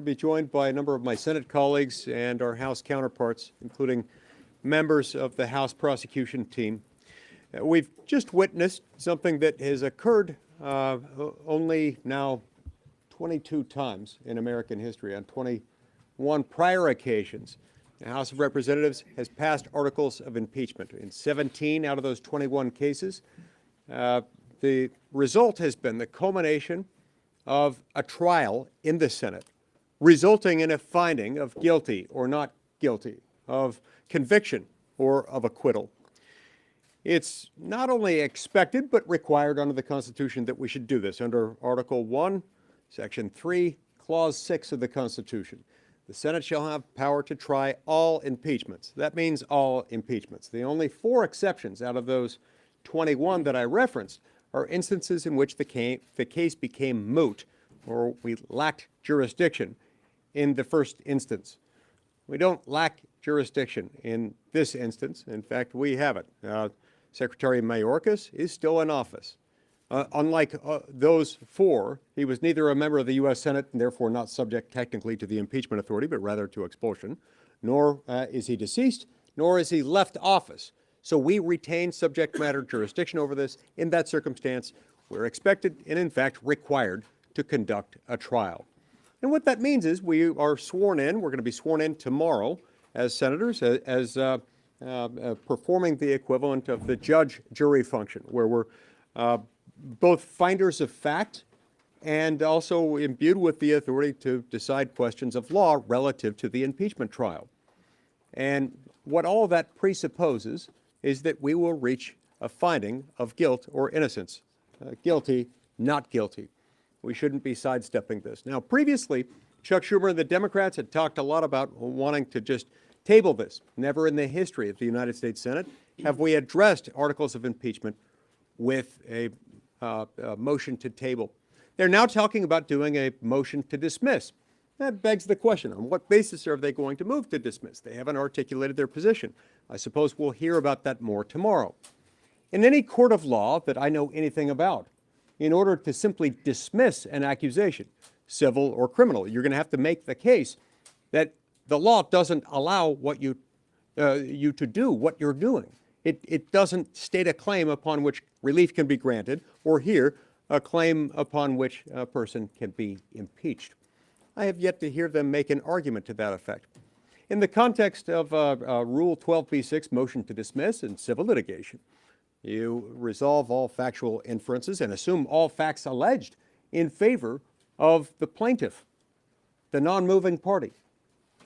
to be joined by a number of my Senate colleagues and our House counterparts, including members of the House prosecution team. We've just witnessed something that has occurred only now 22 times in American history. On 21 prior occasions, the House of Representatives has passed articles of impeachment. In 17 out of those 21 cases, the result has been the culmination of a trial in the Senate, resulting in a finding of guilty or not guilty, of conviction or of acquittal. It's not only expected but required under the Constitution that we should do this. Under Article 1, Section 3, Clause 6 of the Constitution, the Senate shall have power to try all impeachments. That means all impeachments. The only 4 exceptions out of those 21 that I referenced are instances in which the case became moot or we lacked jurisdiction in the first instance. We don't lack jurisdiction in this instance. In fact, we have it. Secretary Mayorkas is still in office. Unlike those 4, he was neither a member of the U.S. Senate and therefore not subject technically to the impeachment authority, but rather to expulsion, nor is he deceased, nor is he left office. So we retain subject matter jurisdiction over this. In that circumstance, we're expected and in fact required to conduct a trial. And what that means is we are sworn in. We're going to be sworn in tomorrow as senators, as performing the equivalent of the judge-jury function, where we're both finders of fact and also imbued with the authority to decide questions of law relative to the impeachment trial. And what all that presupposes is that we will reach a finding of guilt or innocence, guilty, not guilty. We shouldn't be sidestepping this. Now, previously, Chuck Schumer and the Democrats had talked a lot about wanting to just table this. Never in the history of the United States Senate have we addressed articles of impeachment with a motion to table. They're now talking about doing a motion to dismiss. That begs the question, on what basis are they going to move to dismiss? They haven't articulated their position. I suppose we'll hear about that more tomorrow. In any court of law that I know anything about, in order to simply dismiss an accusation, civil or criminal, you're going to have to make the case that the law doesn't allow what you to do what you're doing. It doesn't state a claim upon which relief can be granted, or here, a claim upon which a person can be impeached. I have yet to hear them make an argument to that effect. In the context of Rule 12b-6, motion to dismiss in civil litigation, you resolve all factual inferences and assume all facts alleged in favor of the plaintiff, the non-moving party.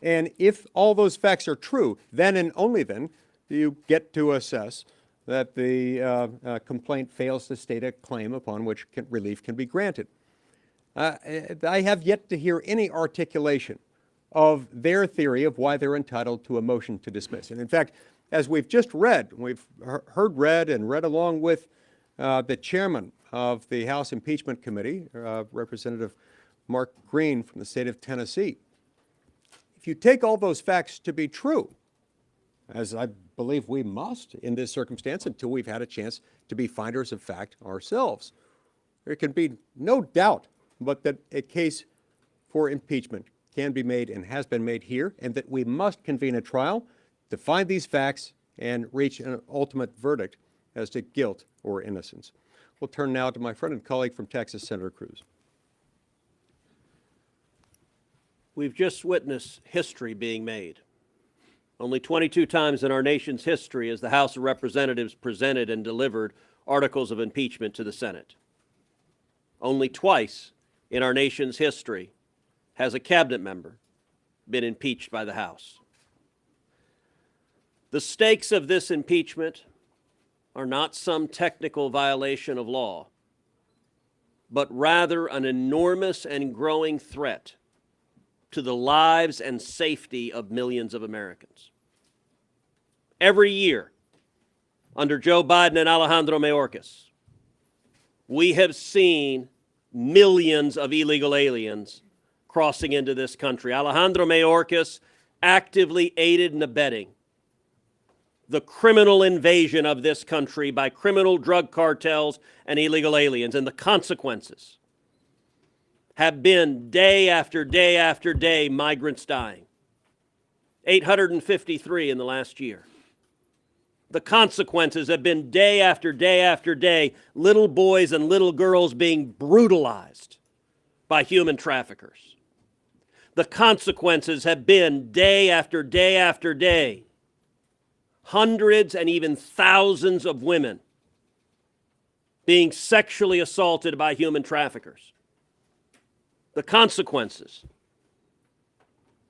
And if all those facts are true, then and only then do you get to assess that the complaint fails to state a claim upon which relief can be granted. I have yet to hear any articulation of their theory of why they're entitled to a motion to dismiss. And in fact, as we've just read, we've heard read and read along with the chairman of the House Impeachment Committee, Representative Mark Green from the state of Tennessee. If you take all those facts to be true, as I believe we must in this circumstance until we've had a chance to be finders of fact ourselves, there can be no doubt but that a case for impeachment can be made and has been made here, and that we must convene a trial to find these facts and reach an ultimate verdict as to guilt or innocence. We'll turn now to my friend and colleague from Texas, Senator Cruz. We've just witnessed history being made. Only 22 times in our nation's history has the House of Representatives presented and delivered articles of impeachment to the Senate. Only twice in our nation's history has a cabinet member been impeached by the House. The stakes of this impeachment are not some technical violation of law, but rather an enormous and growing threat to the lives and safety of millions of Americans. Every year, under Joe Biden and Alejandro Mayorkas, we have seen millions of illegal aliens crossing into this country. Alejandro Mayorkas actively aided and abetting the criminal invasion of this country by criminal drug cartels and illegal aliens, and the consequences have been day after day after day migrants dying. 853 in the last year. The consequences have been day after day after day, little boys and little girls being brutalized by human traffickers. The consequences have been day after day after day, hundreds and even thousands of women being sexually assaulted by human traffickers. The consequences,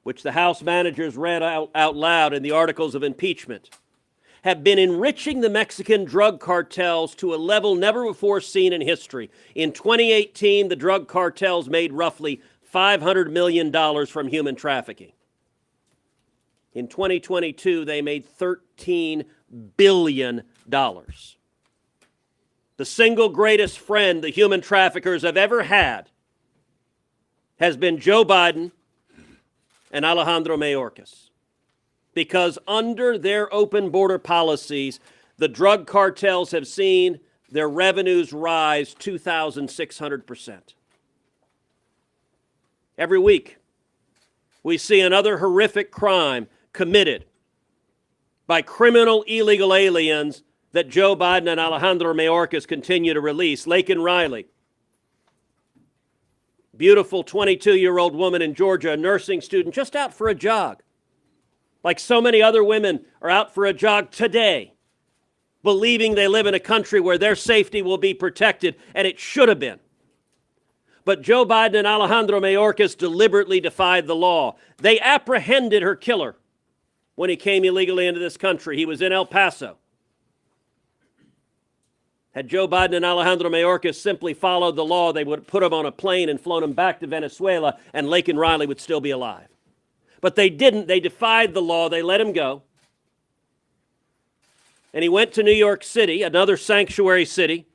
which the House managers read out loud in the articles of impeachment, have been enriching the Mexican drug cartels to a level never before seen in history. In 2018, the drug cartels made roughly $500 million from human trafficking. In 2022, they made $13 billion. The single greatest friend the human traffickers have ever had has been Joe Biden and Alejandro Mayorkas. Because under their open border policies, the drug cartels have seen their revenues rise 2,600%. Every week, we see another horrific crime committed by criminal illegal aliens that Joe Biden and Alejandro Mayorkas continue to release. Laken Riley, beautiful 22-year-old woman in Georgia, a nursing student, just out for a jog. Like so many other women are out for a jog today, believing they live in a country where their safety will be protected, and it should have been. But Joe Biden and Alejandro Mayorkas deliberately defied the law. They apprehended her killer when he came illegally into this country. He was in El Paso. Had Joe Biden and Alejandro Mayorkas simply followed the law, they would have put him on a plane and flown him back to Venezuela, and Laken Riley would still be alive. But they didn't. They defied the law. They let him go. And he went to New York City, another sanctuary city,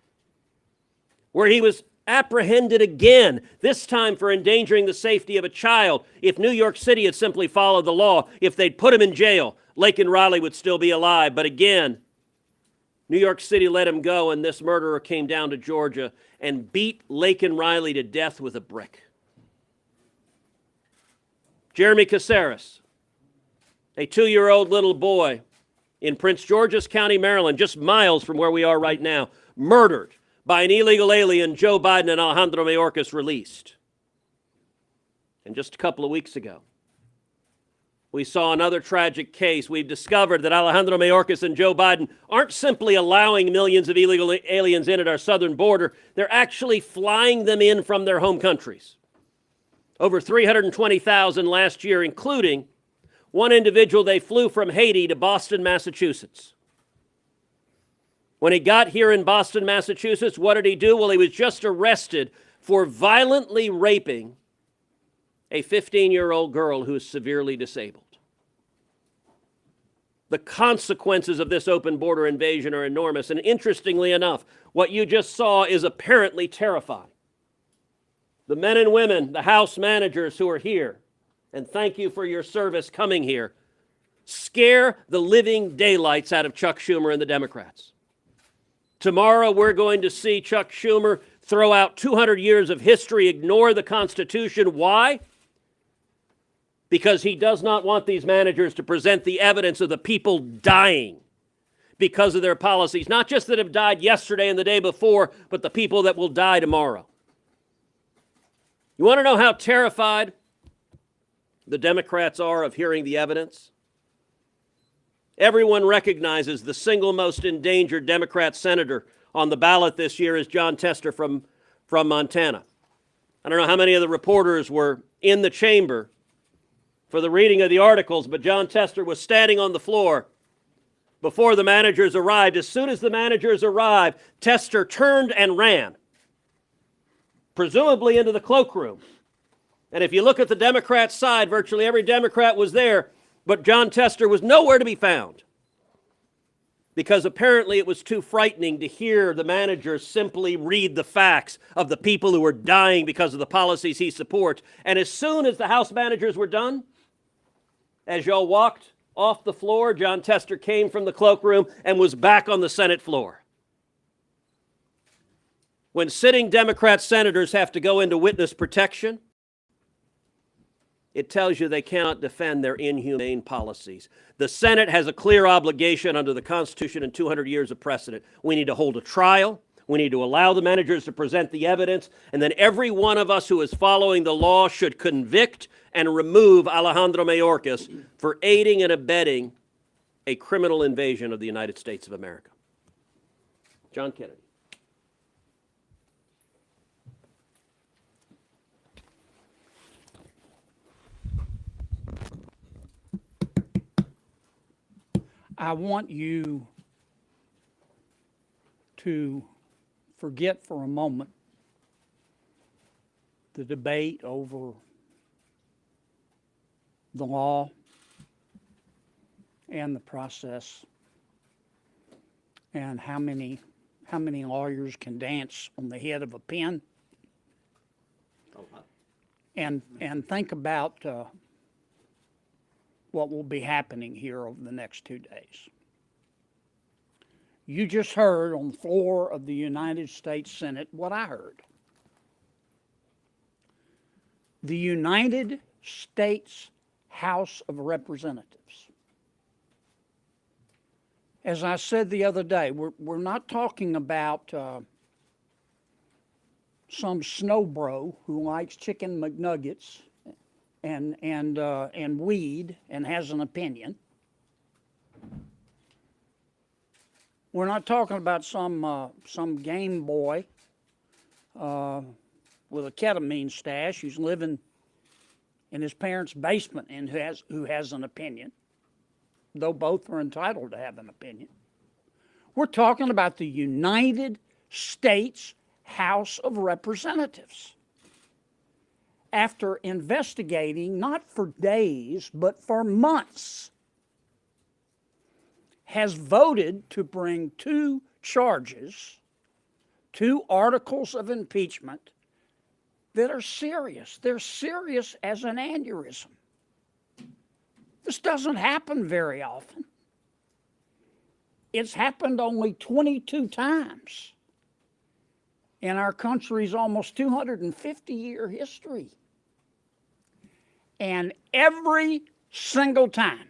where he was apprehended again, this time for endangering the safety of a child. If New York City had simply followed the law, if they'd put him in jail, Laken Riley would still be alive. But again, New York City let him go, and this murderer came down to Georgia and beat Laken Riley to death with a brick. Jeremy Caceres, a 2-year-old little boy in Prince George's County, Maryland, just miles from where we are right now, murdered by an illegal alien Joe Biden and Alejandro Mayorkas released. And just a couple of weeks ago, we saw another tragic case. We've discovered that Alejandro Mayorkas and Joe Biden aren't simply allowing millions of illegal aliens in at our southern border, they're actually flying them in from their home countries. Over 320,000 last year, including one individual they flew from Haiti to Boston, Massachusetts. When he got here in Boston, Massachusetts, what did he do? Well, he was just arrested for violently raping a 15-year-old girl who is severely disabled. The consequences of this open border invasion are enormous, and interestingly enough, what you just saw is apparently terrifying. The men and women, the House managers who are here, and thank you for your service coming here, scare the living daylights out of Chuck Schumer and the Democrats. Tomorrow we're going to see Chuck Schumer throw out 200 years of history, ignore the Constitution. Why? Because he does not want these managers to present the evidence of the people dying because of their policies, not just that have died yesterday and the day before, but the people that will die tomorrow. You want to know how terrified the Democrats are of hearing the evidence? Everyone recognizes the single most endangered Democrat senator on the ballot this year is Jon Tester from Montana. I don't know how many of the reporters were in the chamber for the reading of the articles, but Jon Tester was standing on the floor before the managers arrived. As soon as the managers arrived, Tester turned and ran, presumably into the cloakroom. And if you look at the Democrat side, virtually every Democrat was there, but Jon Tester was nowhere to be found. Because apparently it was too frightening to hear the managers simply read the facts of the people who were dying because of the policies he supports. And as soon as the House managers were done, as y'all walked off the floor, Jon Tester came from the cloakroom and was back on the Senate floor. When sitting Democrat senators have to go into witness protection, it tells you they cannot defend their inhumane policies. The Senate has a clear obligation under the Constitution and 200 years of precedent. We need to hold a trial. We need to allow the managers to present the evidence. And then every one of us who is following the law should convict and remove Alejandro Mayorkas for aiding and abetting a criminal invasion of the United States of America. John Kennedy. I want you to forget for a moment the debate over the law and the process and how many lawyers can dance on the head of a pin, and think about what will be happening here over the next 2 days. You just heard on the floor of the United States Senate what I heard. The United States House of Representatives. As I said the other day, we're not talking about some snowbro who likes chicken McNuggets and weed and has an opinion. We're not talking about some game boy with a ketamine stash who's living in his parents' basement and who has an opinion, though both are entitled to have an opinion. We're talking about the United States House of Representatives. After investigating, not for days, but for months, has voted to bring 2 charges, 2 articles of impeachment that are serious. They're serious as an aneurysm. This doesn't happen very often. It's happened only 22 times in our country's almost 250-year history. And every single time,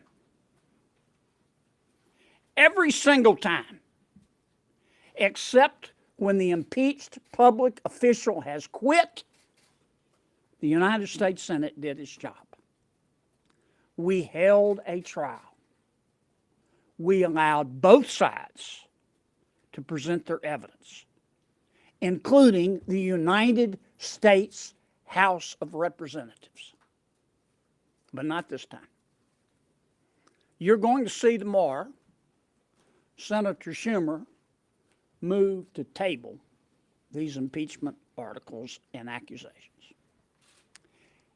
except when the impeached public official has quit, the United States Senate did its job. We held a trial. We allowed both sides to present their evidence, including the United States House of Representatives. But not this time. You're going to see tomorrow Senator Schumer move to table these impeachment articles and accusations.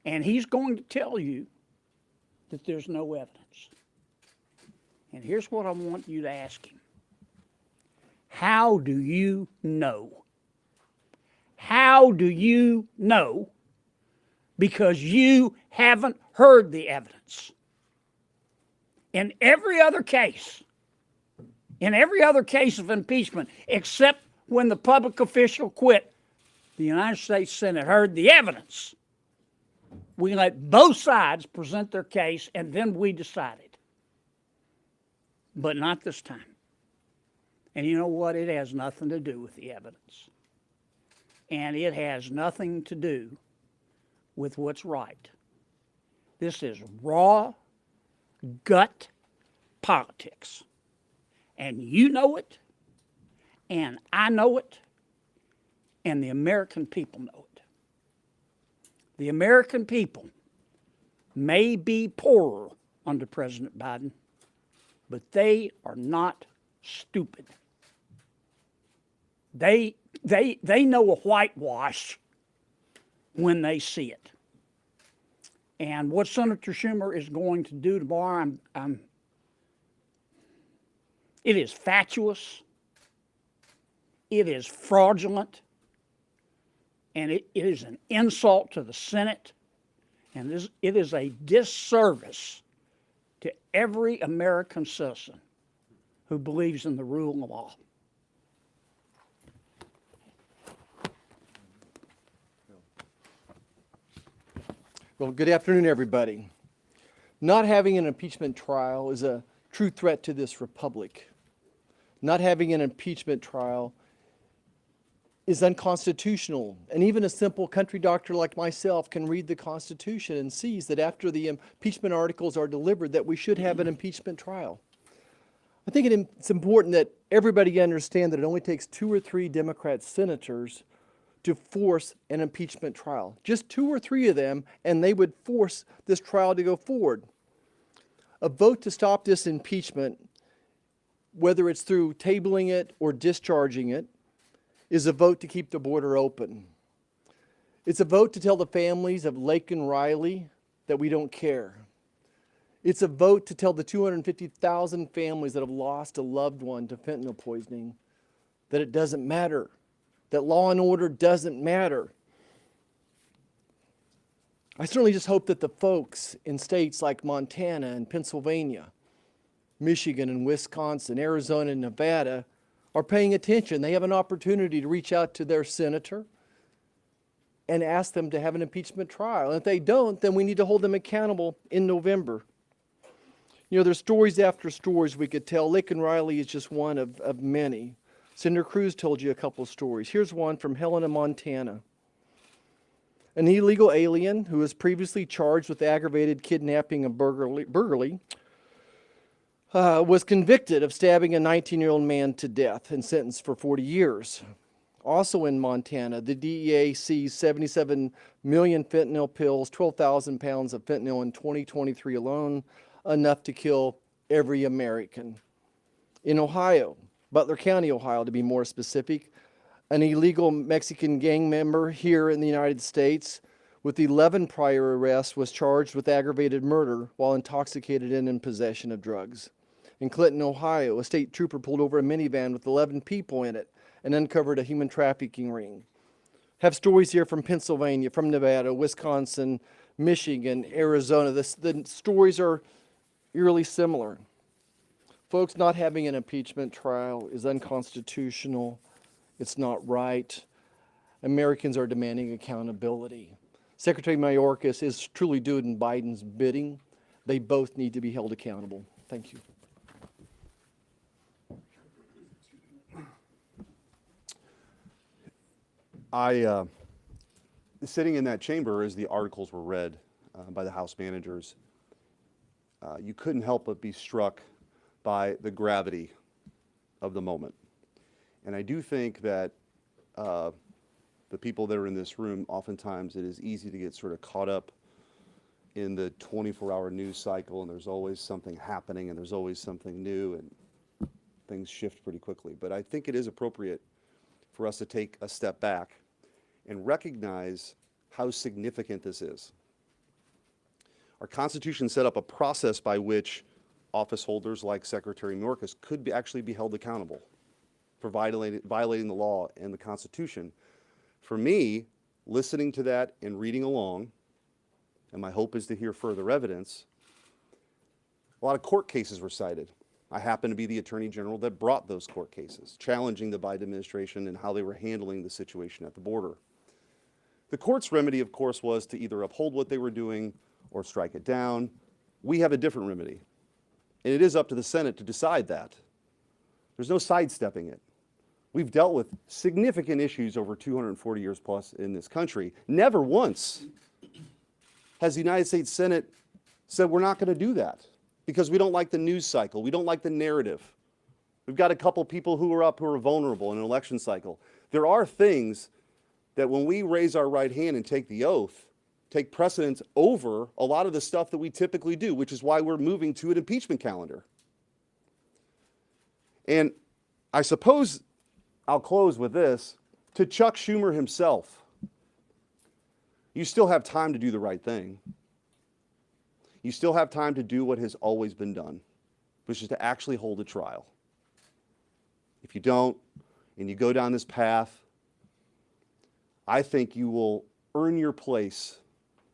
And he's going to tell you that there's no evidence. And here's what I want you to ask him. How do you know? How do you know? Because you haven't heard the evidence. In every other case of impeachment, except when the public official quit, the United States Senate heard the evidence. We let both sides present their case, and then we decided. But not this time. And you know what? It has nothing to do with the evidence. And it has nothing to do with what's right. This is raw gut politics. And you know it, and I know it, and the American people know it. The American people may be poorer under President Biden, but they are not stupid. They know a whitewash when they see it. And what Senator Schumer is going to do tomorrow, it is fatuous, it is fraudulent, and it is an insult to the Senate, and it is a disservice to every American citizen who believes in the rule of law. Well, good afternoon, everybody. Not having an impeachment trial is a true threat to this republic. Not having an impeachment trial is unconstitutional. And even a simple country doctor like myself can read the Constitution and sees that after the impeachment articles are delivered that we should have an impeachment trial. I think it's important that everybody understand that it only takes 2 or 3 Democrat senators to force an impeachment trial. Just 2 or 3 of them, and they would force this trial to go forward. A vote to stop this impeachment, whether it's through tabling it or discharging it, is a vote to keep the border open. It's a vote to tell the families of Lake and Riley that we don't care. It's a vote to tell the 250,000 families that have lost a loved one to fentanyl poisoning that it doesn't matter, that law and order doesn't matter. I certainly just hope that the folks in states like Montana and Pennsylvania, Michigan and Wisconsin, Arizona and Nevada are paying attention. They have an opportunity to reach out to their senator and ask them to have an impeachment trial. And if they don't, then we need to hold them accountable in November. You know, there's stories after stories we could tell. Lake and Riley is just one of many. Senator Cruz told you a couple of stories. Here's one from Helena, Montana. An illegal alien who was previously charged with aggravated kidnapping and burglary was convicted of stabbing a 19-year-old man to death and sentenced for 40 years. Also in Montana, the DEA seized 77 million fentanyl pills, 12,000 pounds of fentanyl in 2023 alone, enough to kill every American. In Ohio, Butler County, Ohio, to be more specific, an illegal Mexican gang member here in the United States with 11 prior arrests was charged with aggravated murder while intoxicated and in possession of drugs. In Clinton, Ohio, a state trooper pulled over a minivan with 11 people in it and uncovered a human trafficking ring. Have stories here from Pennsylvania, from Nevada, Wisconsin, Michigan, Arizona. The stories are eerily similar. Folks, not having an impeachment trial is unconstitutional. It's not right. Americans are demanding accountability. Secretary Mayorkas is truly doing Biden's bidding. They both need to be held accountable. Thank you. Sitting in that chamber as the articles were read by the House managers, you couldn't help but be struck by the gravity of the moment. And I do think that the people that are in this room, oftentimes it is easy to get sort of caught up in the 24-hour news cycle, and there's always something happening and there's always something new, and things shift pretty quickly. But I think it is appropriate for us to take a step back and recognize how significant this is. Our Constitution set up a process by which office holders like Secretary Mayorkas could actually be held accountable for violating the law and the Constitution. For me, listening to that and reading along, and my hope is to hear further evidence, a lot of court cases were cited. I happen to be the Attorney General that brought those court cases, challenging the Biden administration and how they were handling the situation at the border. The court's remedy, of course, was to either uphold what they were doing or strike it down. We have a different remedy, and it is up to the Senate to decide that. There's no sidestepping it. We've dealt with significant issues over 240 years plus in this country. Never once has the United States Senate said we're not going to do that because we don't like the news cycle. We don't like the narrative. We've got a couple people who are vulnerable in an election cycle. There are things that when we raise our right hand and take the oath, take precedence over a lot of the stuff that we typically do, which is why we're moving to an impeachment calendar. And I suppose I'll close with this. To Chuck Schumer himself, you still have time to do the right thing. You still have time to do what has always been done, which is to actually hold a trial. If you don't, and you go down this path, I think you will earn your place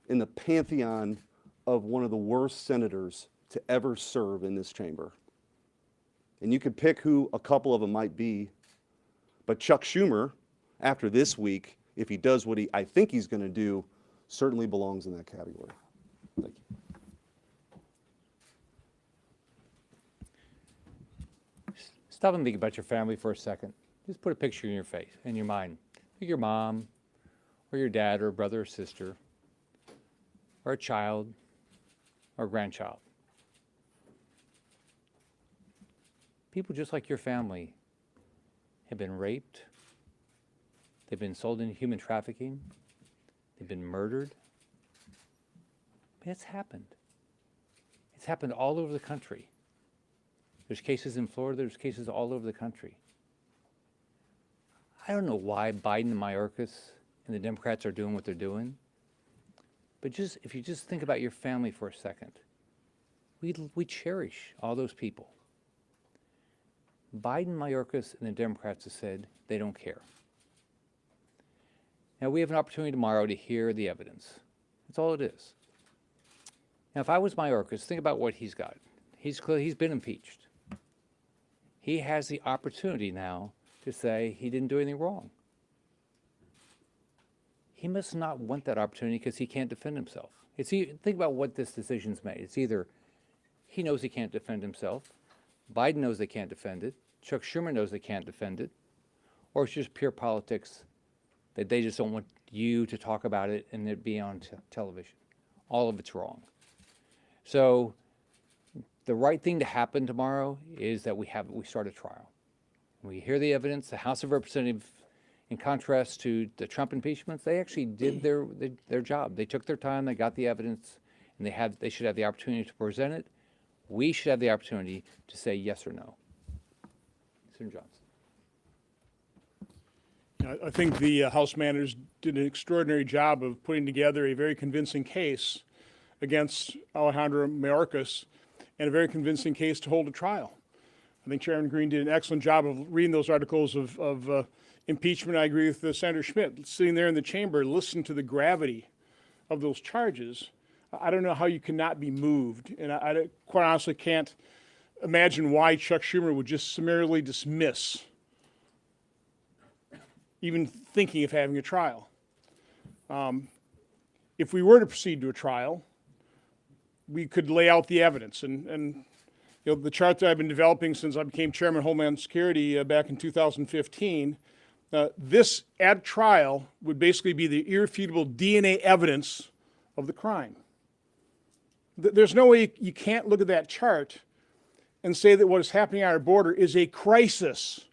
in the pantheon of one of the worst senators to ever serve in this chamber. And you could pick who a couple of them might be, but Chuck Schumer, after this week, if he does what I think he's going to do, certainly belongs in that category. Thank you. Stop and think about your family for a second. Just put a picture in your face, in your mind. Think your mom, or your dad, or a brother or sister, or a child, or a grandchild. People just like your family have been raped, they've been sold into human trafficking, they've been murdered. It's happened. It's happened all over the country. There's cases in Florida, there's cases all over the country. I don't know why Biden and Mayorkas and the Democrats are doing what they're doing, but just if you just think about your family for a second, we cherish all those people. Biden, Mayorkas, and the Democrats have said they don't care. Now we have an opportunity tomorrow to hear the evidence. That's all it is. Now if I was Mayorkas, think about what he's got. He's been impeached. He has the opportunity now to say he didn't do anything wrong. He must not want that opportunity because he can't defend himself. Think about what this decision's made. It's either he knows he can't defend himself, Biden knows they can't defend it, Chuck Schumer knows they can't defend it, or it's just pure politics that they just don't want you to talk about it and it be on television. All of it's wrong. So the right thing to happen tomorrow is that we start a trial. We hear the evidence. The House of Representatives, in contrast to the Trump impeachments, they actually did their job. They took their time, they got the evidence, and they should have the opportunity to present it. We should have the opportunity to say yes or no. Senator Johnson. I think the House managers did an extraordinary job of putting together a very convincing case against Alejandro Mayorkas and a very convincing case to hold a trial. I think Chairman Green did an excellent job of reading those articles of impeachment. I agree with Senator Schmidt. Sitting there in the chamber, listening to the gravity of those charges, I don't know how you cannot be moved. And I quite honestly can't imagine why Chuck Schumer would just summarily dismiss even thinking of having a trial. If we were to proceed to a trial, we could lay out the evidence. And you know, the chart that I've been developing since I became Chairman of Homeland Security back in 2015, this at trial would basically be the irrefutable DNA evidence of the crime. There's no way you can't look at that chart and say that what is happening on our border is a crisis.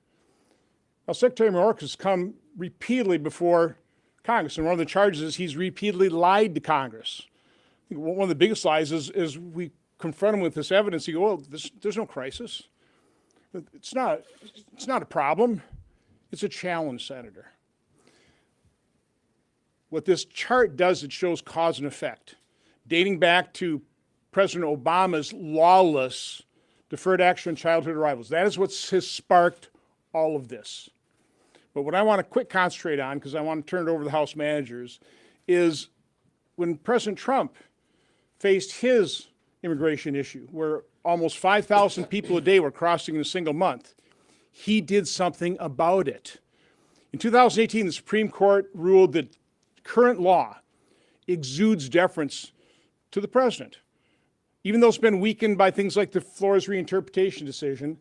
Now, Secretary Mayorkas has come repeatedly before Congress, and one of the charges is he's repeatedly lied to Congress. I think one of the biggest lies is we confront him with this evidence. He goes, well, there's no crisis. It's not a problem. It's a challenge, Senator. What this chart does, it shows cause and effect, dating back to President Obama's lawless deferred action on childhood arrivals. That is what has sparked all of this. But what I want to quick concentrate on, because I want to turn it over to the House managers, is when President Trump faced his immigration issue, where almost 5,000 people a day were crossing in a single month, he did something about it. In 2018, the Supreme Court ruled that current law exudes deference to the president. Even though it's been weakened by things like the Flores reinterpretation decision,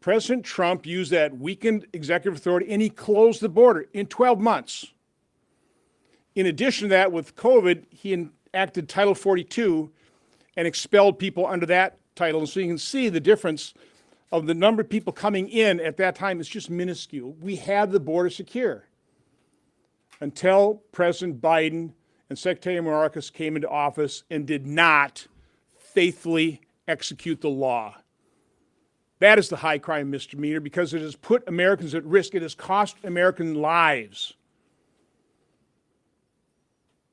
President Trump used that weakened executive authority and he closed the border in 12 months. In addition to that, with COVID, he enacted Title 42 and expelled people under that title. And so you can see the difference of the number of people coming in at that time is just minuscule. We had the border secure until President Biden and Secretary Mayorkas came into office and did not faithfully execute the law. That is the high crime misdemeanor because it has put Americans at risk. It has cost American lives.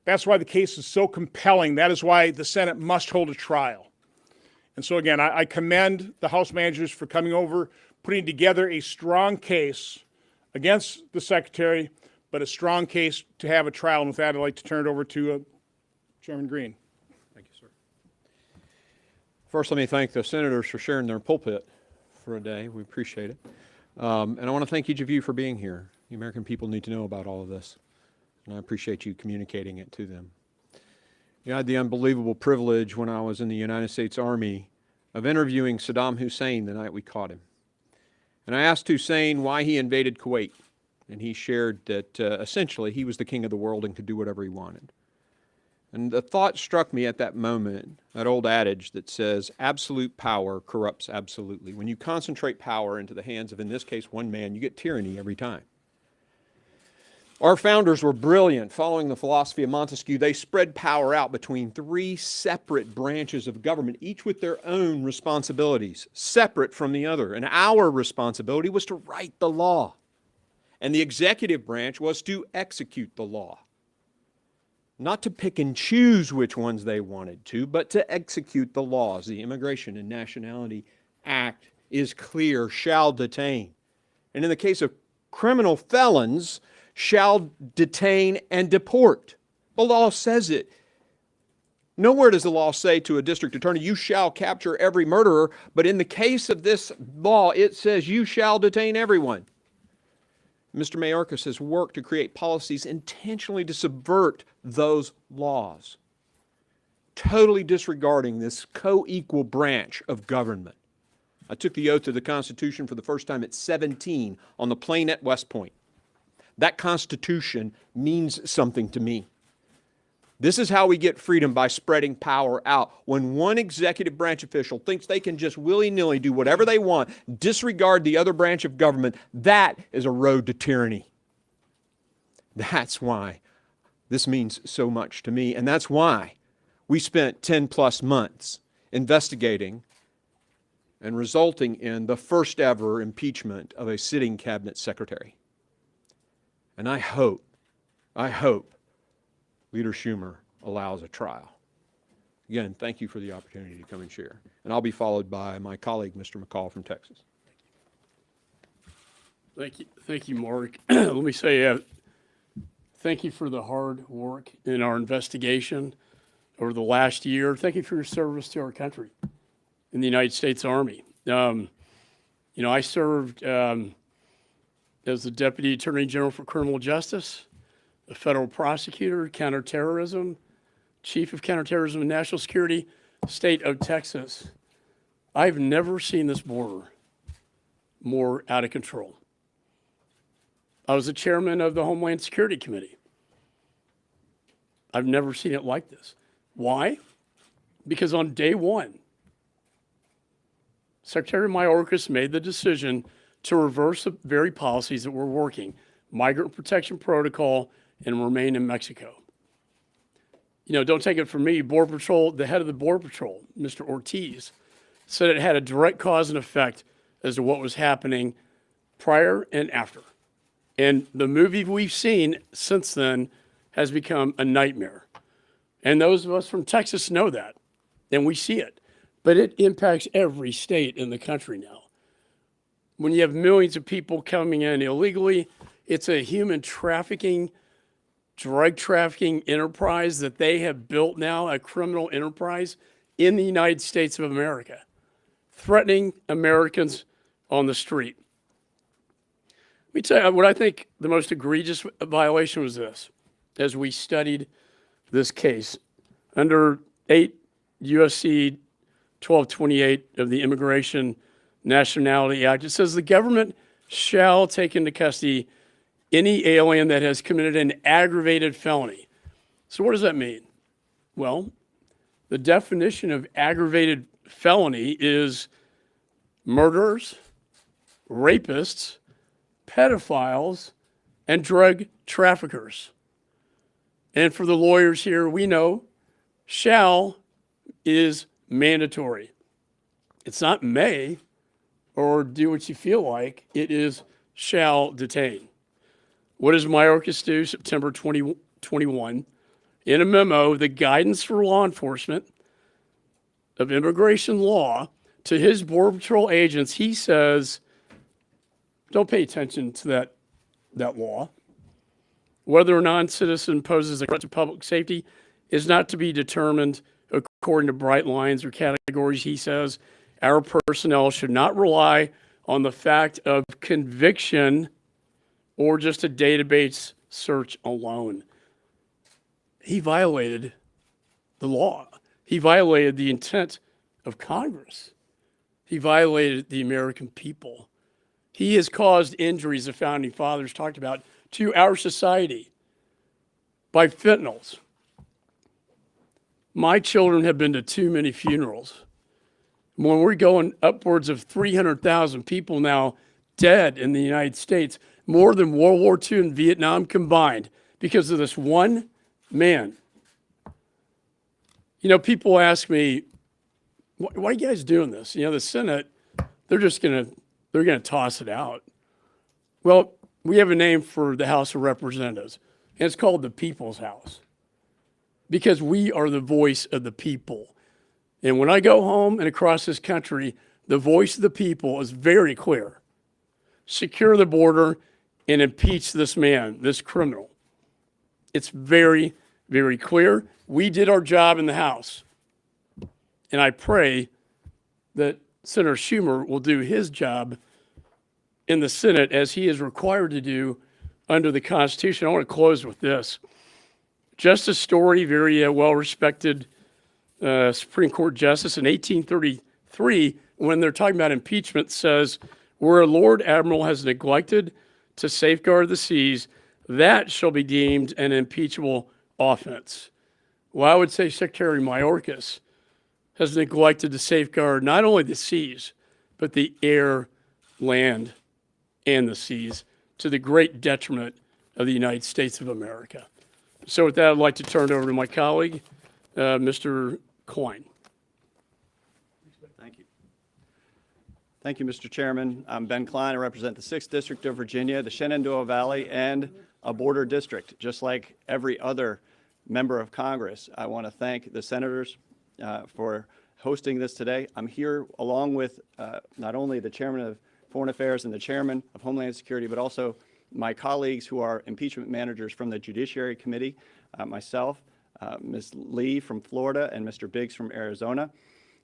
That's why the case is so compelling. That is why the Senate must hold a trial. And so again, I commend the House managers for coming over, putting together a strong case against the Secretary, but a strong case to have a trial. And with that, I'd like to turn it over to Chairman Green. Thank you, sir. First, let me thank the senators for sharing their pulpit for a day. We appreciate it. And I want to thank each of you for being here. The American people need to know about all of this, and I appreciate you communicating it to them. I had the unbelievable privilege when I was in the United States Army of interviewing Saddam Hussein the night we caught him. And I asked Hussein why he invaded Kuwait. And he shared that essentially he was the king of the world and could do whatever he wanted. And the thought struck me at that moment, that old adage that says, absolute power corrupts absolutely. When you concentrate power into the hands of, in this case, one man, you get tyranny every time. Our founders were brilliant. Following the philosophy of Montesquieu, they spread power out between three separate branches of government, each with their own responsibilities, separate from the other. And our responsibility was to write the law. And the executive branch was to execute the law. Not to pick and choose which ones they wanted to, but to execute the laws. The Immigration and Nationality Act is clear, shall detain. And in the case of criminal felons, shall detain and deport. The law says it. Nowhere does the law say to a district attorney, you shall capture every murderer, but in the case of this law, it says you shall detain everyone. Mr. Mayorkas has worked to create policies intentionally to subvert those laws, totally disregarding this co-equal branch of government. I took the oath to the Constitution for the first time at 17 on the plain at West Point. That Constitution means something to me. This is how we get freedom, by spreading power out. When one executive branch official thinks they can just willy-nilly do whatever they want, disregard the other branch of government, that is a road to tyranny. That's why this means so much to me, and that's why we spent 10 plus months investigating and resulting in the first ever impeachment of a sitting cabinet secretary. And I hope Leader Schumer allows a trial. Again, thank you for the opportunity to come and share. And I'll be followed by my colleague, Mr. McCall from Texas. Thank you, Mark. Let me say thank you for the hard work in our investigation over the last year. Thank you for your service to our country in the United States Army. I served as the Deputy Attorney General for Criminal Justice, a federal prosecutor, counterterrorism, Chief of Counterterrorism and National Security, state of Texas. I've never seen this border more out of control. I was the chairman of the Homeland Security Committee. I've never seen it like this. Why? Because on day one, Secretary Mayorkas made the decision to reverse the very policies that were working, migrant protection protocol, and remain in Mexico. Don't take it from me, Border Patrol, the head of the Border Patrol, Mr. Ortiz, said it had a direct cause and effect as to what was happening prior and after. And the movie we've seen since then has become a nightmare. And those of us from Texas know that, and we see it. But it impacts every state in the country now. When you have millions of people coming in illegally, it's a human trafficking, drug trafficking enterprise that they have built now, a criminal enterprise in the United States of America, threatening Americans on the street. Let me tell you what I think the most egregious violation was this. As we studied this case, under 8 U.S.C. 1228 of the Immigration Nationality Act, it says the government shall take into custody any alien that has committed an aggravated felony. So what does that mean? Well, the definition of aggravated felony is murderers, rapists, pedophiles, and drug traffickers. And for the lawyers here, we know shall is mandatory. It's not may or do what you feel like. It is shall detain. What does Mayorkas do September 2021? In a memo, the guidance for law enforcement of immigration law to his Border Patrol agents, he says, don't pay attention to that law. Whether a non-citizen poses a threat to public safety is not to be determined according to bright lines or categories. He says our personnel should not rely on the fact of conviction or just a database search alone. He violated the law. He violated the intent of Congress. He violated the American people. He has caused injuries the founding fathers talked about to our society by fentanyls. My children have been to too many funerals. When we're going upwards of 300,000 people now dead in the United States, more than World War II and Vietnam combined, because of this one man. You know, people ask me, why are you guys doing this? You know, the Senate, they're gonna toss it out. Well, we have a name for the House of Representatives, and it's called the People's House, because we are the voice of the people. And when I go home and across this country, the voice of the people is very clear. Secure the border and impeach this man, this criminal. It's very, very clear. We did our job in the House. And I pray that Senator Schumer will do his job in the Senate as he is required to do under the Constitution. I want to close with this. Justice Story, very well-respected Supreme Court justice in 1833, when they're talking about impeachment, says, where a Lord Admiral has neglected to safeguard the seas, that shall be deemed an impeachable offense. Well, I would say Secretary Mayorkas has neglected to safeguard not only the seas, but the air, land, and the seas, to the great detriment of the United States of America. So with that, I'd like to turn it over to my colleague, Mr. Coyne. Thank you. Thank you, Mr. Chairman. I'm Ben Klein. I represent the 6th District of Virginia, the Shenandoah Valley, and a border district. Just like every other member of Congress, I want to thank the senators for hosting this today. I'm here along with not only the Chairman of Foreign Affairs and the Chairman of Homeland Security, but also my colleagues who are impeachment managers from the Judiciary Committee, myself, Ms. Lee from Florida, and Mr. Biggs from Arizona.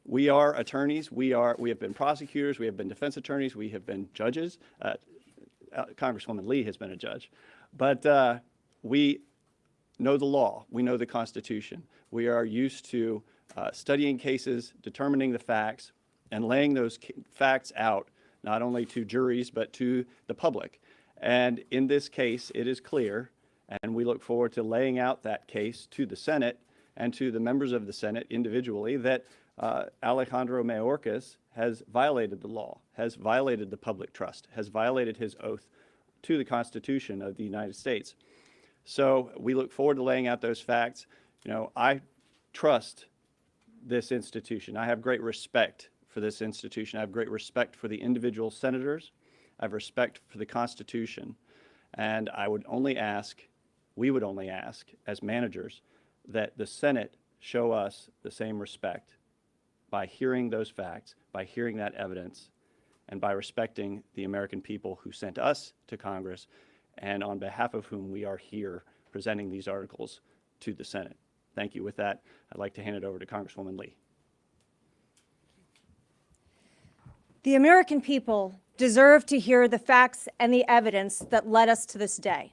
We are attorneys. We have been prosecutors. We have been defense attorneys. We have been judges. Congresswoman Lee has been a judge. But we know the law. We know the Constitution. We are used to studying cases, determining the facts, and laying those facts out, not only to juries, but to the public. And in this case, it is clear, and we look forward to laying out that case to the Senate and to the members of the Senate individually, that Alejandro Mayorkas has violated the law, has violated the public trust, has violated his oath to the Constitution of the United States. So we look forward to laying out those facts. You know, I trust this institution. I have great respect for this institution. I have great respect for the individual senators. I have respect for the Constitution. And I would only ask, we would only ask as managers, that the Senate show us the same respect by hearing those facts, by hearing that evidence, and by respecting the American people who sent us to Congress and on behalf of whom we are here presenting these articles to the Senate. Thank you. With that, I'd like to hand it over to Congresswoman Lee. The American people deserve to hear the facts and the evidence that led us to this day.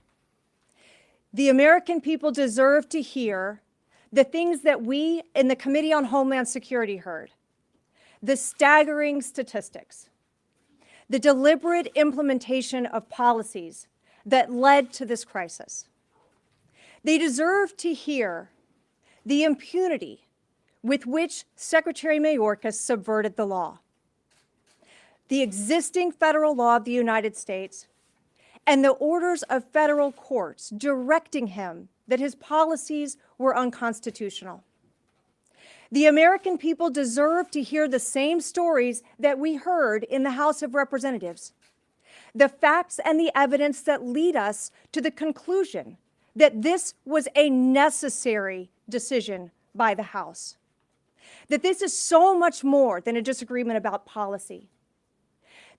The American people deserve to hear the things that we in the Committee on Homeland Security heard, the staggering statistics, the deliberate implementation of policies that led to this crisis. They deserve to hear the impunity with which Secretary Mayorkas subverted the law, the existing federal law of the United States, and the orders of federal courts directing him that his policies were unconstitutional. The American people deserve to hear the same stories that we heard in the House of Representatives, the facts and the evidence that lead us to the conclusion that this was a necessary decision by the House, that this is so much more than a disagreement about policy.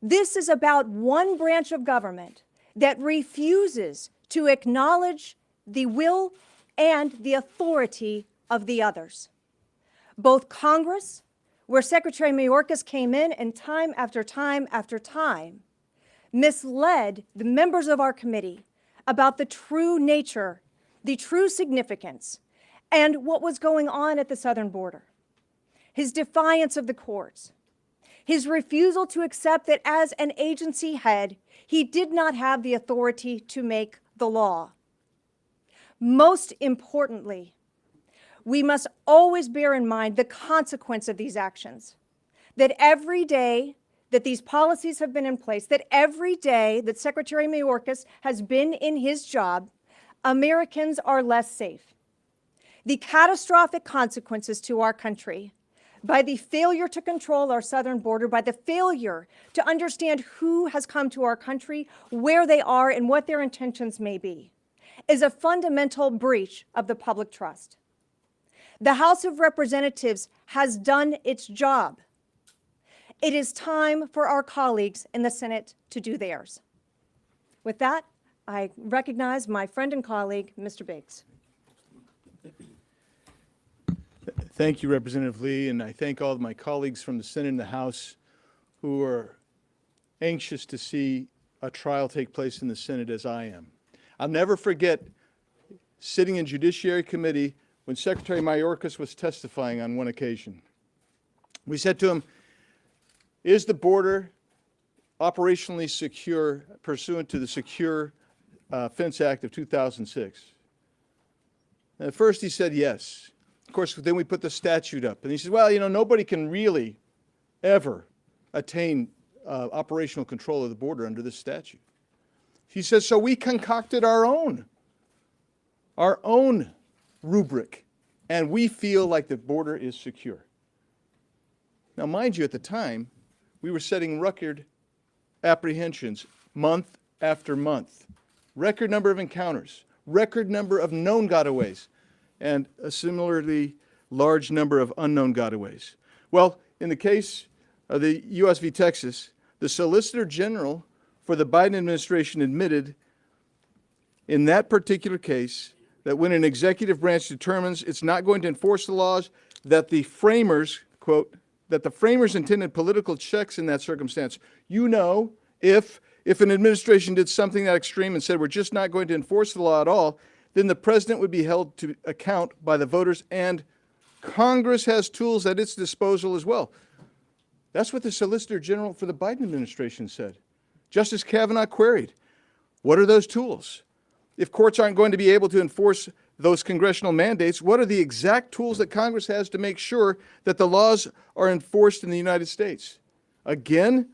This is about one branch of government that refuses to acknowledge the will and the authority of the others. Both Congress, where Secretary Mayorkas came in and time after time after time misled the members of our committee about the true nature, the true significance, and what was going on at the southern border, his defiance of the courts, his refusal to accept that as an agency head, he did not have the authority to make the law. Most importantly, we must always bear in mind the consequence of these actions, that every day that these policies have been in place, that every day that Secretary Mayorkas has been in his job, Americans are less safe. The catastrophic consequences to our country by the failure to control our southern border, by the failure to understand who has come to our country, where they are, and what their intentions may be, is a fundamental breach of the public trust. The House of Representatives has done its job. It is time for our colleagues in the Senate to do theirs. With that, I recognize my friend and colleague, Mr. Biggs. Thank you, Representative Lee, and I thank all of my colleagues from the Senate and the House who are anxious to see a trial take place in the Senate as I am. I'll never forget sitting in Judiciary Committee when Secretary Mayorkas was testifying on one occasion. We said to him, is the border operationally secure pursuant to the Secure Fence Act of 2006? And at first he said yes. Of course, then we put the statute up. And he said, well, you know, nobody can really ever attain operational control of the border under this statute. He says, so we concocted our own rubric, and we feel like the border is secure. Now, mind you, at the time, we were setting record apprehensions month after month, record number of encounters, record number of known gotaways, and a similarly large number of unknown gotaways. Well, in the case of the U.S. v. Texas, the Solicitor General for the Biden administration admitted in that particular case that when an executive branch determines it's not going to enforce the laws, that the framers, quote, that the framers intended political checks in that circumstance. You know, if an administration did something that extreme and said we're just not going to enforce the law at all, then the president would be held to account by the voters, and Congress has tools at its disposal as well. That's what the Solicitor General for the Biden administration said. Justice Kavanaugh queried, what are those tools? If courts aren't going to be able to enforce those congressional mandates, what are the exact tools that Congress has to make sure that the laws are enforced in the United States? Again,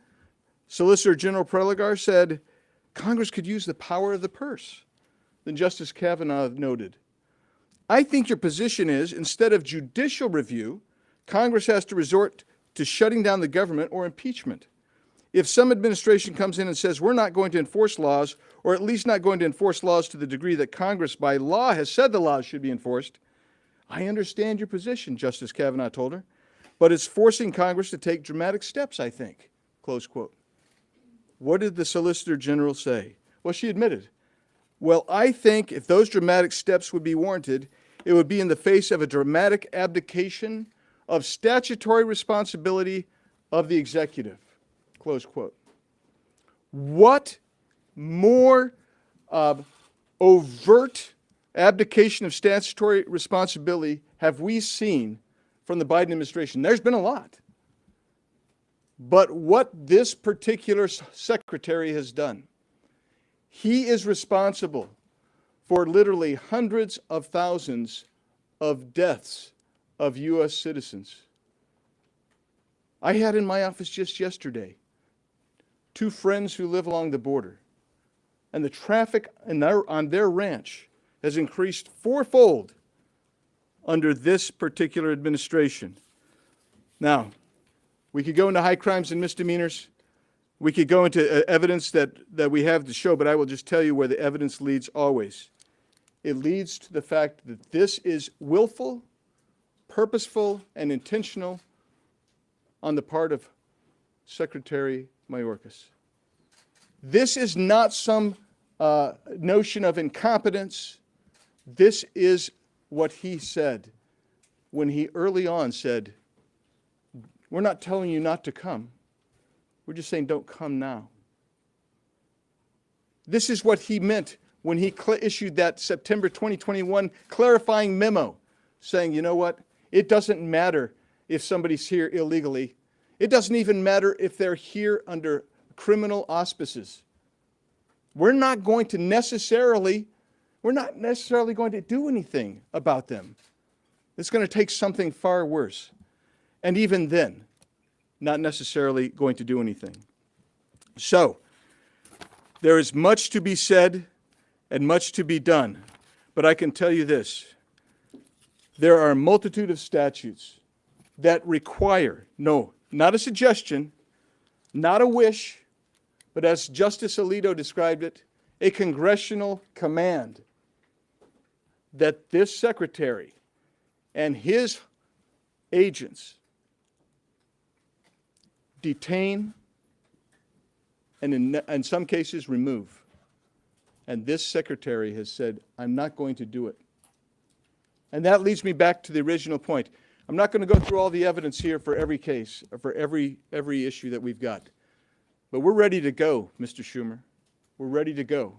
Solicitor General Preligar said, Congress could use the power of the purse. Then Justice Kavanaugh noted, I think your position is, instead of judicial review, Congress has to resort to shutting down the government or impeachment. If some administration comes in and says we're not going to enforce laws, or at least not going to enforce laws to the degree that Congress by law has said the laws should be enforced, I understand your position, Justice Kavanaugh told her, but it's forcing Congress to take dramatic steps, I think, close quote. What did the Solicitor General say? Well, she admitted, well, I think if those dramatic steps would be warranted, it would be in the face of a dramatic abdication of statutory responsibility of the executive, close quote. What more overt abdication of statutory responsibility have we seen from the Biden administration? There's been a lot. But what this particular secretary has done, he is responsible for literally hundreds of thousands of deaths of U.S. citizens. I had in my office just yesterday 2 friends who live along the border, and the traffic on their ranch has increased 4-fold under this particular administration. Now, we could go into high crimes and misdemeanors. We could go into evidence that we have to show, but I will just tell you where the evidence leads always. It leads to the fact that this is willful, purposeful, and intentional on the part of Secretary Mayorkas. This is not some notion of incompetence. This is what he said when he early on said, we're not telling you not to come. We're just saying don't come now. This is what he meant when he issued that September 2021 clarifying memo saying, you know what? It doesn't matter if somebody's here illegally. It doesn't even matter if they're here under criminal auspices. We're not necessarily going to do anything about them. It's going to take something far worse. And even then, not necessarily going to do anything. So, there is much to be said and much to be done. But I can tell you this. There are a multitude of statutes that require, no, not a suggestion, not a wish, but as Justice Alito described it, a congressional command that this secretary and his agents detain and in some cases remove. And this secretary has said, I'm not going to do it. And that leads me back to the original point. I'm not going to go through all the evidence here for every case, for every issue that we've got. But we're ready to go, Mr. Schumer. We're ready to go.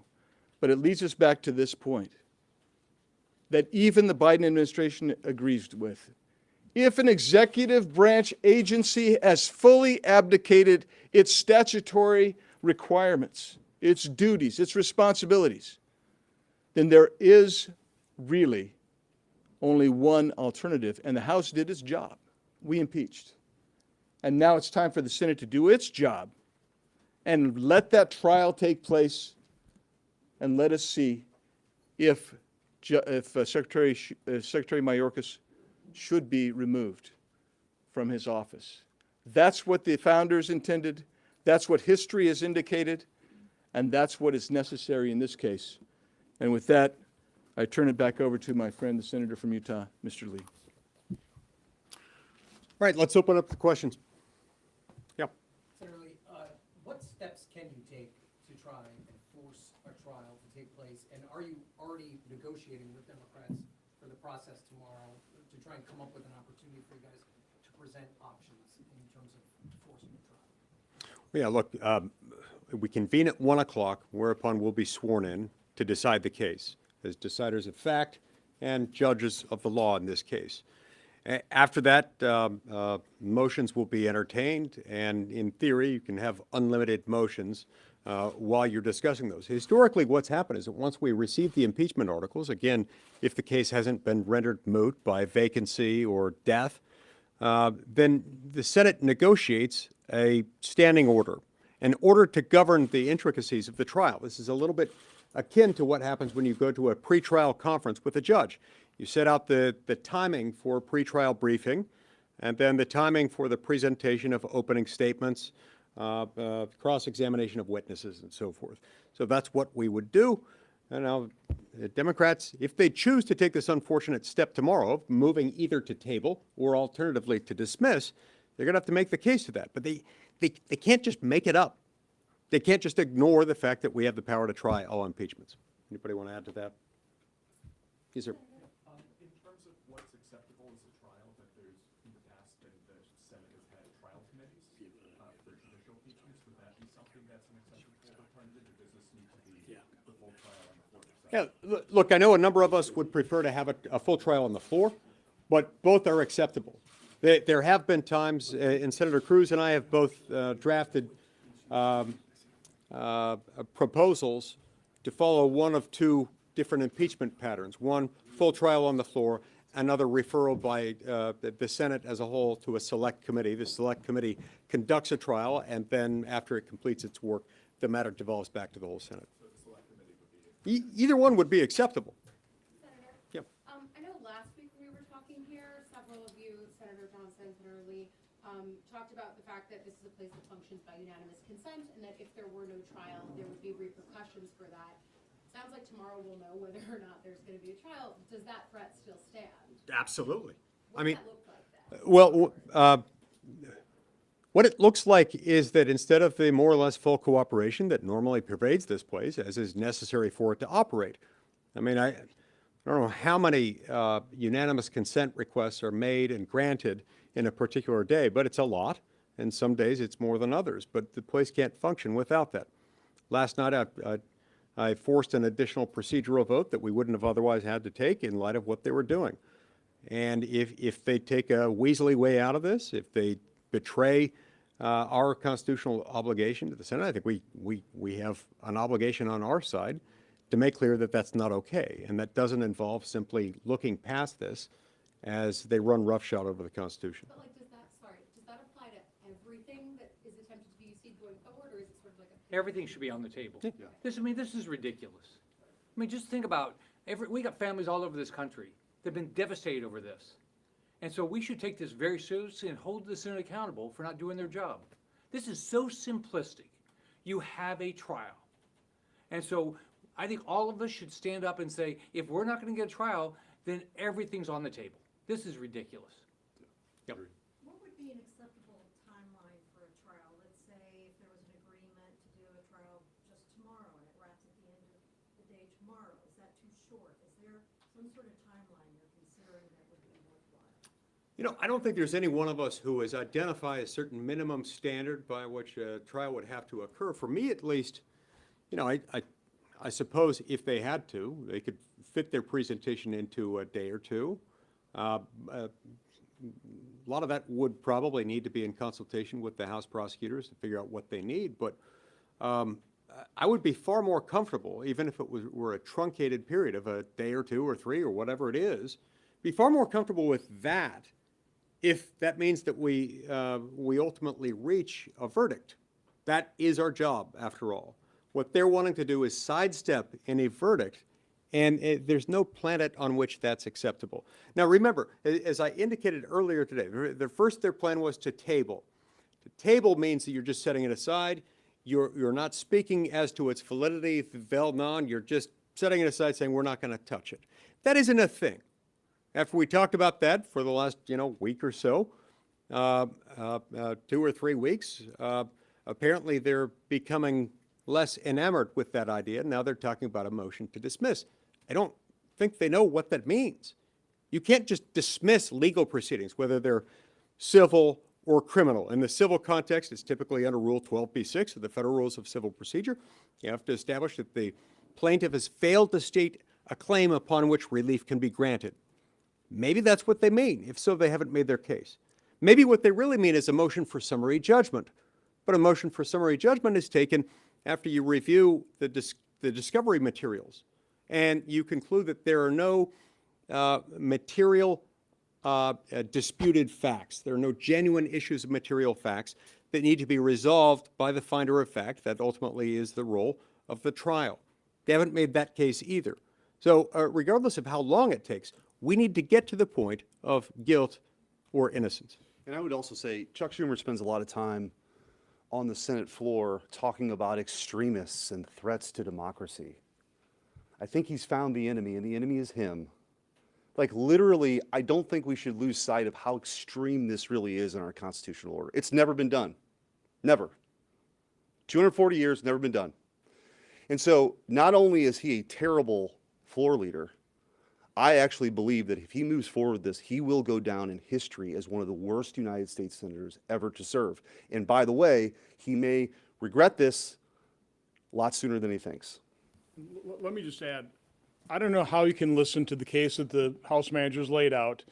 But it leads us back to this point that even the Biden administration agrees with. If an executive branch agency has fully abdicated its statutory requirements, its duties, its responsibilities, then there is really only one alternative, and the House did its job. We impeached. And now it's time for the Senate to do its job and let that trial take place and let us see if Secretary Mayorkas should be removed from his office. That's what the founders intended. That's what history has indicated. And that's what is necessary in this case. And with that, I turn it back over to my friend, the senator from Utah, Mr. Lee. All right, let's open up the questions. Yeah. Senator Lee, what steps can you take to try and force a trial to take place? And are you already negotiating with Democrats for the process tomorrow to try and come up with an opportunity for you guys to present options in terms of forcing a trial? Yeah, look, we convene at 1 o'clock, whereupon we'll be sworn in to decide the case as deciders of fact and judges of the law in this case. After that, motions will be entertained, and in theory, you can have unlimited motions while you're discussing those. Historically, what's happened is that once we receive the impeachment articles, again, if the case hasn't been rendered moot by vacancy or death, then the Senate negotiates a standing order, an order to govern the intricacies of the trial. This is a little bit akin to what happens when you go to a pretrial conference with a judge. You set out the timing for pretrial briefing, and then the timing for the presentation of opening statements, cross-examination of witnesses, and so forth. So that's what we would do. And now, the Democrats, if they choose to take this unfortunate step tomorrow, moving either to table or alternatively to dismiss, they're going to have to make the case to that. But they can't just make it up. They can't just ignore the fact that we have the power to try all impeachments. Anybody want to add to that? Yes, sir. In terms of what's acceptable as a trial, that there's in the past been the Senate has had trial committees for judicial impeachments. Would that be something that's an acceptable alternative, or does this need to be the full trial on the floor? Yeah, look, I know a number of us would prefer to have a full trial on the floor, but both are acceptable. There have been times, and Senator Cruz and I have both drafted proposals to follow one of two different impeachment patterns. One, full trial on the floor, another referral by the Senate as a whole to a select committee. The select committee conducts a trial, and then after it completes its work, the matter devolves back to the whole Senate. So the select committee would be Either one would be acceptable. Senator? Yep. I know last week we were talking here, several of you, Senator Johnson, Senator Lee, talked about the fact that this is a place that functions by unanimous consent, and that if there were no trial, there would be repercussions for that. Sounds like tomorrow we'll know whether or not there's going to be a trial. Does that threat still stand? Absolutely. What I mean, does that look like then? well, what it looks like is that instead of the more or less full cooperation that normally pervades this place, as is necessary for it to operate, I mean, I don't know how many unanimous consent requests are made and granted in a particular day, but it's a lot, and some days it's more than others. But the place can't function without that. Last night, I forced an additional procedural vote that we wouldn't have otherwise had to take in light of what they were doing. And if they take a weaselly way out of this, if they betray our constitutional obligation to the Senate, I think we have an obligation on our side to make clear that that's not okay. And that doesn't involve simply looking past this as they run roughshod over the Constitution. But like, does that apply to everything that is attempted to be UC going forward, or is it sort of like a? Everything should be on the table. This is ridiculous. I mean, just think about, we got families all over this country that have been devastated over this. And so we should take this very seriously and hold the Senate accountable for not doing their job. This is so simplistic. You have a trial. And so I think all of us should stand up and say, if we're not going to get a trial, then everything's on the table. This is ridiculous. Yep. What would be an acceptable timeline for a trial? Let's say if there was an agreement to do a trial just tomorrow and it wraps at the end of the day tomorrow. Is that too short? Is there some sort of timeline you're considering that would be worthwhile? You know, I don't think there's any one of us who has identified a certain minimum standard by which a trial would have to occur. For me, at least, you know, I suppose if they had to, they could fit their presentation into a day or two. A lot of that would probably need to be in consultation with the House prosecutors to figure out what they need. But I would be far more comfortable, even if it were a truncated period of a day or two or three or whatever it is, be far more comfortable with that if that means that we ultimately reach a verdict. That is our job, after all. What they're wanting to do is sidestep any verdict, and there's no planet on which that's acceptable. Now, remember, as I indicated earlier today, their plan was to table. To table means that you're just setting it aside. You're not speaking as to its validity, vel non. You're just setting it aside, saying we're not going to touch it. That isn't a thing. After we talked about that for the last, week or so, 2 or 3 weeks, apparently they're becoming less enamored with that idea. Now they're talking about a motion to dismiss. I don't think they know what that means. You can't just dismiss legal proceedings, whether they're civil or criminal. In the civil context, it's typically under Rule 12b-6 of the Federal Rules of Civil Procedure. You have to establish that the plaintiff has failed to state a claim upon which relief can be granted. Maybe that's what they mean. If so, they haven't made their case. Maybe what they really mean is a motion for summary judgment. But a motion for summary judgment is taken after you review the discovery materials and you conclude that there are no material disputed facts. There are no genuine issues of material facts that need to be resolved by the finder of fact. That ultimately is the role of the trial. They haven't made that case either. So regardless of how long it takes, we need to get to the point of guilt or innocence. And I would also say Chuck Schumer spends a lot of time on the Senate floor talking about extremists and threats to democracy. I think he's found the enemy, and the enemy is him. Like, literally, I don't think we should lose sight of how extreme this really is in our constitutional order. It's never been done. Never. 240 years, never been done. And so not only is he a terrible floor leader, I actually believe that if he moves forward with this, he will go down in history as one of the worst United States senators ever to serve. And by the way, he may regret this a lot sooner than he thinks. Let me just add, I don't know how you can listen to the case that the House managers laid out,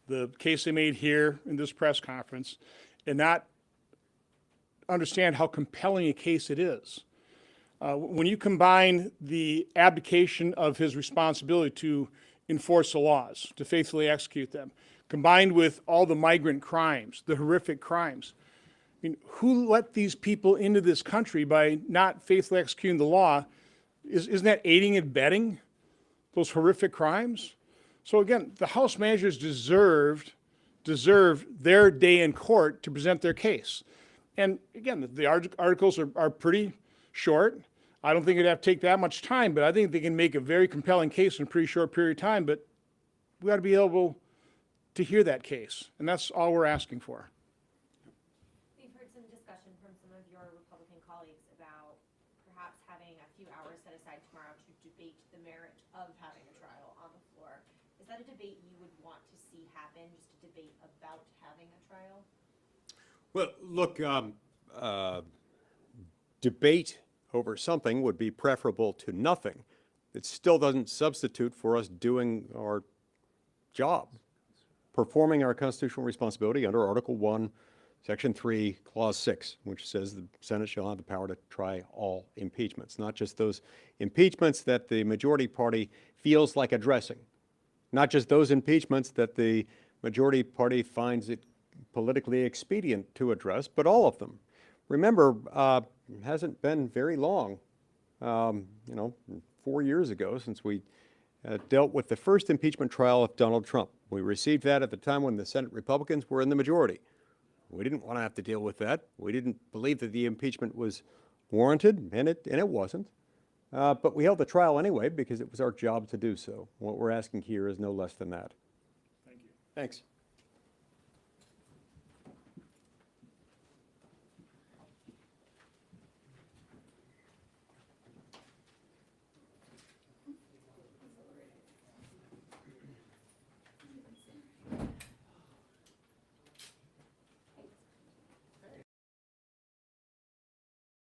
the case they made here in this press conference, and not understand how compelling a case it is. When you combine the abdication of his responsibility to enforce the laws, to faithfully execute them, combined with all the migrant crimes, the horrific crimes. I mean, who let these people into this country by not faithfully executing the law? Isn't that aiding and abetting those horrific crimes? So again, the House managers deserve their day in court to present their case. And again, the articles are pretty short. I don't think it'd have to take that much time, but I think they can make a very compelling case in a pretty short period of time, but we ought to be able to hear that case, and that's all we're asking for. We've heard some discussion from some of your Republican colleagues about perhaps having a few hours set aside tomorrow to debate the merit of having a trial on the floor. Is that a debate you would want to see happen, just a debate about having a trial? Well, look, debate over something would be preferable to nothing. It still doesn't substitute for us doing our job. performing our constitutional responsibility under Article 1, Section 3, Clause 6, which says the Senate shall have the power to try all impeachments, not just those impeachments that the majority party feels like addressing, not just those impeachments that the majority party finds it politically expedient to address, but all of them. Remember, it hasn't been very long, 4 years ago since we dealt with the first impeachment trial of Donald Trump. We received that at the time when the Senate Republicans were in the majority. We didn't want to have to deal with that. We didn't believe that the impeachment was warranted, and it wasn't. But we held the trial anyway because it was our job to do so. What we're asking here is no less than that. Thank you. Thanks.